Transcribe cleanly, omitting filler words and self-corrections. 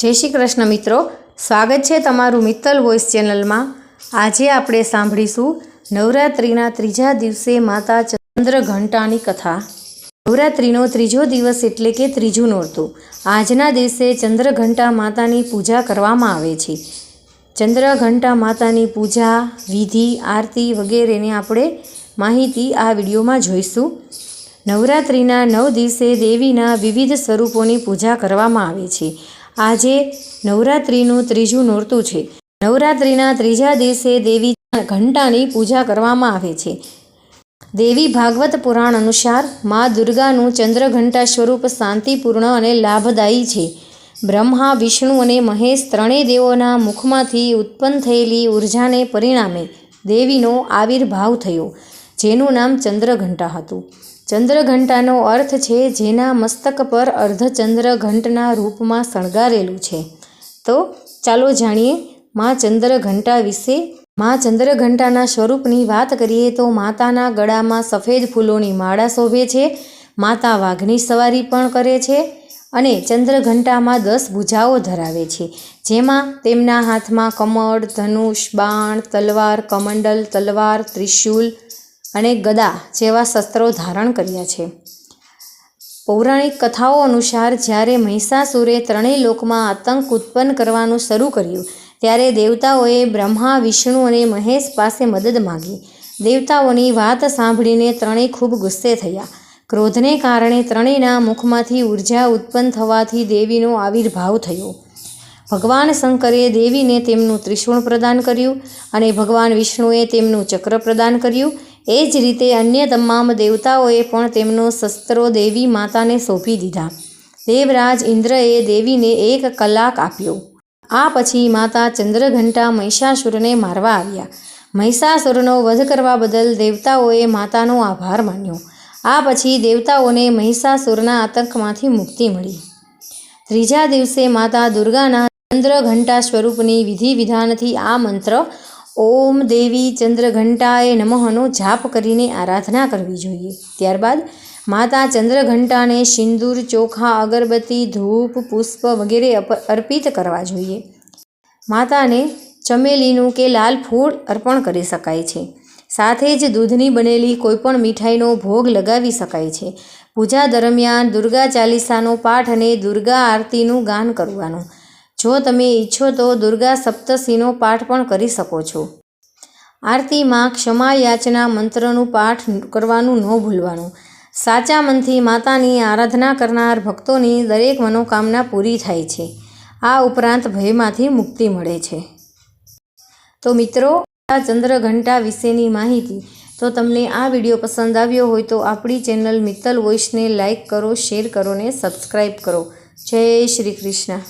जय श्री कृष्ण मित्रों, स्वागत है तमारू मित्तल वॉइस चेनल में। आज आपणे सांभळीशुं नवरात्रिना त्रीजा दिवसे माता चंद्रघंटानी कथा। नवरात्रिनो त्रीजो दिवस एटले के त्रीजું नोरतुं। आजना दिवसे चंद्रघंटा मातानी पूजा करवामां आवे छे। चंद्रघंटा मातानी पूजा, विधि, आरती वगैरेनी आपणे माहिती आ विडियोमां जोईशुं। नवरात्रिना 9 दिवसे देवीना विविध स्वरूपोनी पूजा करवामां आवे छे। आजे नवरात्रिનું ત્રીજું નોરતું છે। નવરાત્રિના ત્રીજા દિવસે દેવી ઘંટાની પૂજા કરવામાં આવે છે। દેવી ભાગવત પુરાણ અનુસાર મા દુર્ગાનું ચંદ્રઘંટા સ્વરૂપ શાંતિપૂર્ણ અને લાભદાયી છે। બ્રહ્મા, વિષ્ણુ અને મહેશ ત્રણેય દેવોના મુખમાંથી ઉત્પન્ન થયેલી ઉર્જાને પરિણામે દેવીનો આવિર્ભાવ થયો, જેનું નામ ચંદ્રઘંટા હતું। चंद्रघंटानो अर्थ है जेना मस्तक पर अर्धचंद्र घंटना रूप में शणगारेलू है। तो चालो जाणीए माँ चंद्रघंटा विषे। माँ चंद्रघंटाना स्वरूपनी बात करिए तो माताना गळा में सफेद फूलोनी माळा शोभे छे। माता वाघनी सवारी पण करे छे अने चंद्रघंटा में 10 भुजाओ धरावे छे, जेमां तेमना हाथ में कमळ, धनुष, बाण, तलवार, कमंडल, तलवार, त्रिशूल अने गदा जेवा शस्त्रों धारण कर्या छे। पौराणिक कथाओं अनुसार ज्यारे महिषासुरे त्रणेय लोकमां आतंक उत्पन्न करवानुं शरू कर्युं त्यारे देवताओए ब्रह्मा, विष्णु अने महेश पासे मदद मांगी। देवताओनी वात सांभळीने त्रणेय खूब गुस्से थया। क्रोधने कारणे त्रणेयना मुखमांथी ऊर्जा उत्पन्न थवाथी देवीनो आविर्भाव थयो। भगवान शंकरे देवीने तेमनुं त्रिशूळ प्रदान कर्युं अने भगवान विष्णुए तेमनुं चक्र प्रदान कर्युं। ए ज रीते अन्य तमाम देवताओए पण तेमनो शस्त्रो देवी माताने सोंपी दीधा। देवराज इंद्रए देवीने 1 कलाक आप्यो। आ पछी माता चंद्रघंटा महिषासुरने मारवा आव्या। महिषासुरनो वध करवा बदल देवताओए मातानो आभार मान्यो। आ पछी देवताओने महिषासुरना आतंकमांथी मुक्ति मळी। त्रीजा दिवसे माता दुर्गाना चंद्रघंटा स्वरूपनी विधि विधानथी आ मंत्र ओम देवी चंद्रघंटाए नमःनो जाप करीने आराधना करवी जोईए। त्यारबाद माता चंद्रघंटाने सिंदूर, चोखा, अगरबत्ती, धूप, पुष्प वगैरे अर्पित करवा जोईए। माताने चमेलीनुं के लाल फूल अर्पण करी शकाय छे। साथे ज दूधनी बनेली कोईपण मीठाईनो भोग लगावी शकाय छे। पूजा दरमियान दुर्गा चालीसानो पाठ अने दुर्गा आरतीनुं गान करवानुं। जो तमे ईच्छो तो दुर्गा सप्तशीनो पाठ पण करी शको छो। आरती में क्षमा याचना मंत्रनु पाठ करवानुं न भूलवानुं। साचा मनथी मातानी आराधना करनार भक्तोनी दरेक मनोकामना पूरी थाय छे। आ उपरांत भयमांथी मुक्ति मळे छे। तो मित्रों, चंद्रघंटा विशेनी माहिती। तो तमने आ विडियो पसंद आव्यो होय तो आपणी चेनल मित्तल वॉइस ने लाइक करो, शेर करो ने सब्सक्राइब करो। जय श्री कृष्ण।